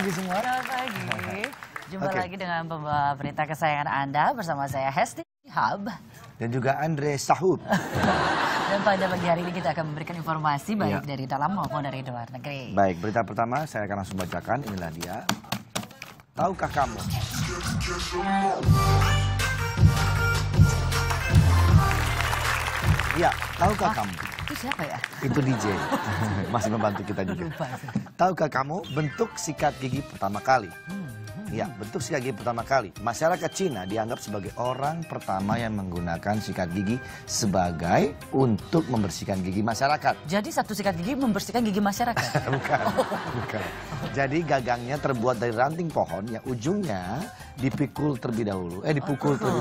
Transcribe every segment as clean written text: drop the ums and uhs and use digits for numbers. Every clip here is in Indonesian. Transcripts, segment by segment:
pagi semua. Selamat pagi. Jumpa lagi dengan pembawa berita kesayangan Anda bersama saya Hesti Hab. Dan juga Andre Sahub. Dan pada pagi hari ini kita akan memberikan informasi baik dari dalam maupun dari luar negeri. Baik, berita pertama saya akan langsung bacakan. Inilah dia. Tahukah kamu? Ya, tahukah kamu? Itu siapa ya? Itu DJ. Masih membantu kita juga. Tahukah kamu bentuk sikat gigi pertama kali? Ya, bentuk sikat gigi pertama kali. Masyarakat Cina dianggap sebagai orang pertama yang menggunakan sikat gigi sebagai untuk membersihkan gigi masyarakat. Jadi satu sikat gigi membersihkan gigi masyarakat? Bukan. Jadi gagangnya terbuat dari ranting pohon yang ujungnya dipukul terlebih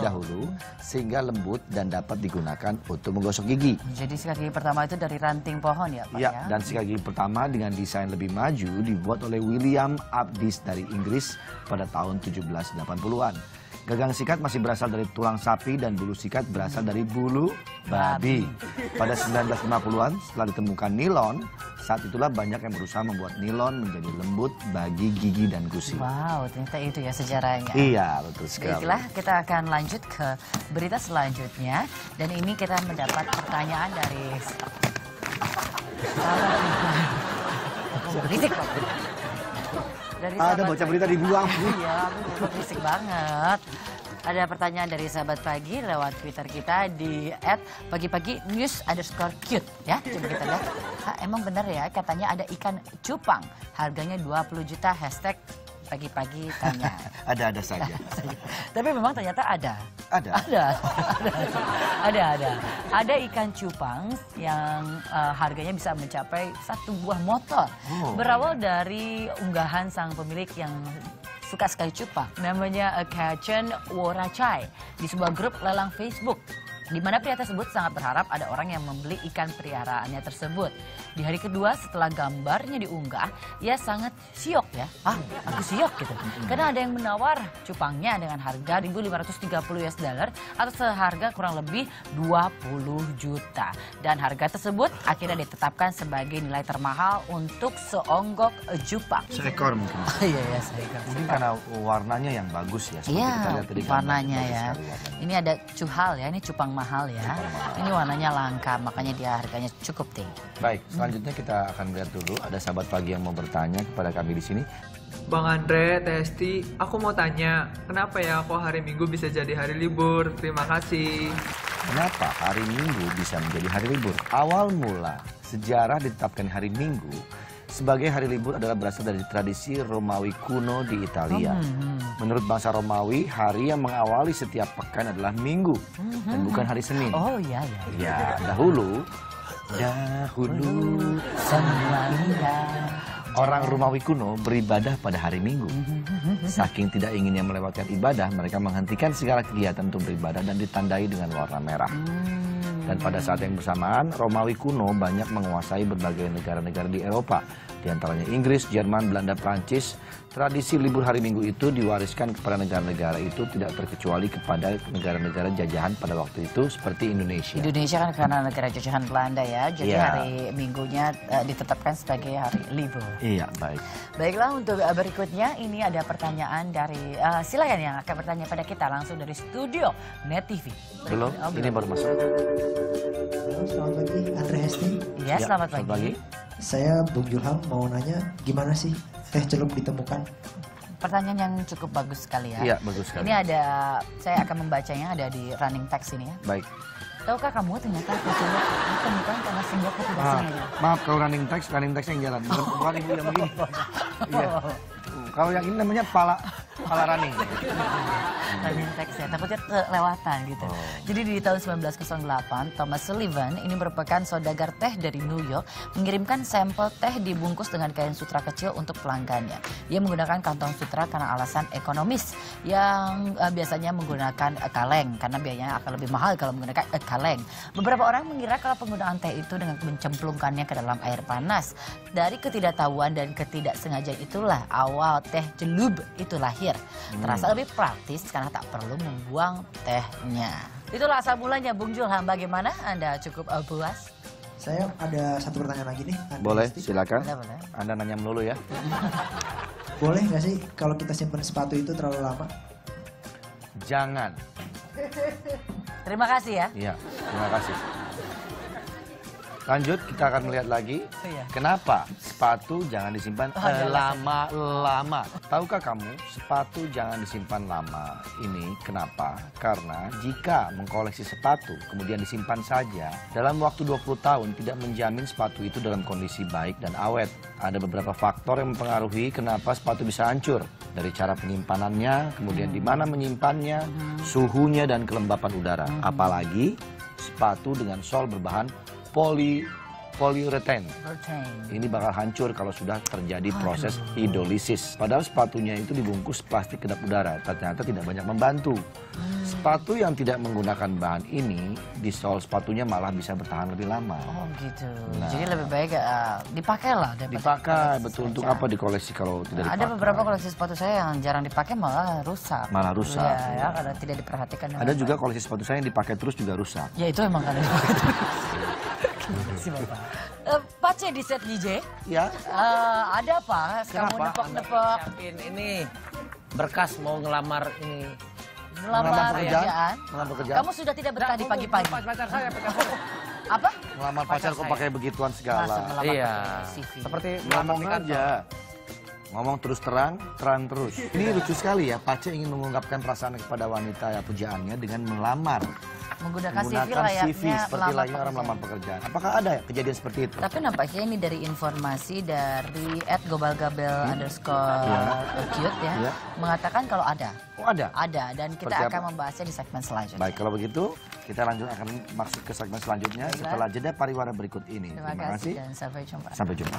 dahulu sehingga lembut dan dapat digunakan untuk menggosok gigi. Jadi sikat gigi pertama itu dari ranting pohon ya Pak ya? Dan sikat gigi pertama dengan desain lebih maju dibuat oleh William Abdis dari Inggris pada tahun 1780-an. Gagang sikat masih berasal dari tulang sapi dan bulu sikat berasal dari bulu babi. Pada 1950-an setelah ditemukan nilon, saat itulah banyak yang berusaha membuat nilon menjadi lembut bagi gigi dan gusi. Wow, ternyata itu ya sejarahnya. Iya, betul sekali. Baiklah, kita akan lanjut ke berita selanjutnya. Dan ini kita mendapat pertanyaan dari... berisik Pak. Ada baca berita dibuang. Iya, berisik banget. Ada pertanyaan dari sahabat pagi lewat Twitter kita di @pagi-pagi_news_cute ya. Coba kita lihat. Emang benar ya katanya ada ikan cupang harganya 20 juta hashtag pagi-pagi tanya. Ada saja. Tapi memang ternyata ada. Ada ikan cupang yang harganya bisa mencapai 1 buah motor. Berawal dari unggahan sang pemilik yang suka sekali cupang. Namanya Kachen Worachai di sebuah grup lelang Facebook. Di mana pria tersebut sangat berharap ada orang yang membeli ikan peliharaannya tersebut. Di hari kedua setelah gambarnya diunggah, ia sangat syok ya. Aku syok gitu. Karena ada yang menawar cupangnya dengan harga 1.530 US dollar atau seharga kurang lebih 20 juta. Dan harga tersebut akhirnya ditetapkan sebagai nilai termahal untuk seonggok cupang. Seekor mungkin. Iya, seekor. Mungkin karena warnanya yang bagus ya. Iya, warnanya ya. Ini ada cuhal ya, ini cupang mahal ya. Ini warnanya langka, makanya dia harganya cukup tinggi. Baik, selanjutnya kita akan lihat dulu ada sahabat pagi yang mau bertanya kepada kami di sini. Bang Andre, Testi, aku mau tanya, kenapa ya kok hari Minggu bisa jadi hari libur? Terima kasih. Kenapa hari Minggu bisa menjadi hari libur? Awal mula sejarah ditetapkan hari Minggu sebagai hari libur adalah berasal dari tradisi Romawi kuno di Italia. Menurut bangsa Romawi, hari yang mengawali setiap pekan adalah Minggu dan bukan hari Senin. Oh iya. Ya, dahulu semuanya orang Romawi kuno beribadah pada hari Minggu. Saking tidak inginnya melewatkan ibadah, mereka menghentikan segala kegiatan untuk beribadah dan ditandai dengan warna merah. Dan pada saat yang bersamaan, Romawi kuno banyak menguasai berbagai negara-negara di Eropa. Di antaranya Inggris, Jerman, Belanda, Prancis. Tradisi libur hari Minggu itu diwariskan kepada negara-negara itu tidak terkecuali kepada negara-negara jajahan pada waktu itu seperti Indonesia. Indonesia kan karena negara jajahan Belanda ya, jadi hari Minggunya ditetapkan sebagai hari libur. Iya, baik. Baiklah, untuk berikutnya ini ada pertanyaan dari, silakan yang akan bertanya pada kita langsung dari studio Net TV. Belum, ini baru masuk. Halo, selamat pagi, Andre Hesti. Ya, selamat pagi. Saya Bung Julham mau nanya, gimana sih teh celup ditemukan? Pertanyaan yang cukup bagus sekali ya. Iya, bagus sekali. Ini ada, saya akan membacanya, ada di running text ini ya. Baik. Tahukah kamu ternyata teh celup ditemukan karena sebuah ketidaksengaja? Maaf, kalau running text yang jalan. Bukan ibu yang begini. Iya. Kalau yang ini namanya pala running. Running text ya, takutnya kelewatan gitu. Jadi di tahun 1908, Thomas Sullivan ini merupakan saudagar teh dari New York mengirimkan sampel teh dibungkus dengan kain sutra kecil untuk pelanggannya. Ia menggunakan kantong sutra karena alasan ekonomis yang biasanya menggunakan kaleng karena biayanya akan lebih mahal kalau menggunakan kaleng. Beberapa orang mengira kalau penggunaan teh itu dengan mencemplungkannya ke dalam air panas. Dari ketidaktahuan dan ketidaksengajaan itulah awal teh celup itu lahir. Terasa lebih praktis karena tak perlu membuang tehnya. Itulah asal mulanya, Bung Julham. Bagaimana? Anda cukup puas? Saya ada satu pertanyaan lagi nih. Boleh, silakan. Boleh. Anda nanya melulu ya. boleh nggak sih kalau kita simpan sepatu itu terlalu lama? Jangan. Terima kasih ya. Iya, terima kasih. Lanjut, kita akan melihat lagi. Iya. Kenapa sepatu jangan disimpan lama-lama? Tahukah kamu, sepatu jangan disimpan lama. Ini kenapa? Karena jika mengkoleksi sepatu, kemudian disimpan saja, dalam waktu 20 tahun tidak menjamin sepatu itu dalam kondisi baik dan awet. Ada beberapa faktor yang mempengaruhi kenapa sepatu bisa hancur. Dari cara penyimpanannya, kemudian di mana menyimpannya, suhunya, dan kelembapan udara. Apalagi sepatu dengan sol berbahan polyurethane. Ini bakal hancur kalau sudah terjadi proses hidrolisis. Padahal sepatunya itu dibungkus plastik kedap udara. Ternyata tidak banyak membantu. Sepatu yang tidak menggunakan bahan ini, di sol sepatunya malah bisa bertahan lebih lama. Oh gitu. Nah. Jadi lebih baik dipakailah. Dipakai, betul. Untuk apa dikoleksi kalau tidak dipakai? Ada beberapa koleksi sepatu saya yang jarang dipakai malah rusak. Malah rusak. Ya, karena tidak diperhatikan. Ada juga koleksi sepatu saya yang dipakai terus juga rusak. Ya itu emang karena dipakai terus. Terima kasih Bapak. Pace di set DJ. Ya. Ada apa? Kamu nepok-nepok. Siapin ini berkas mau ngelamar ini. Melamar pekerjaan. Melamar pekerjaan. Kamu sudah tidak betah di pagi-pagi. Pacar saya Apa? Ngelamar pacar kok pakai begituan segala. Melamar Iya. pakai CV. Seperti Ngomong di kantor. aja. Ngomong terus terang terus. Ini lucu sekali ya, Pace ingin mengungkapkan perasaan kepada wanita ya pujaannya dengan melamar. Menggunakan CV Menggunakan layaknya CV seperti melamar layaknya orang pekerjaan. melamar pekerjaan. Apakah ada ya kejadian seperti itu? Tapi nampaknya ini dari informasi dari @gobalgabel _cute ya, Ya. mengatakan kalau ada. Oh ada? Ada, dan kita Seperti akan apa? membahasnya di segmen selanjutnya. Baik, kalau begitu kita akan masuk ke segmen selanjutnya setelah jeda pariwara berikut ini. Terima kasih dan sampai jumpa. Sampai jumpa.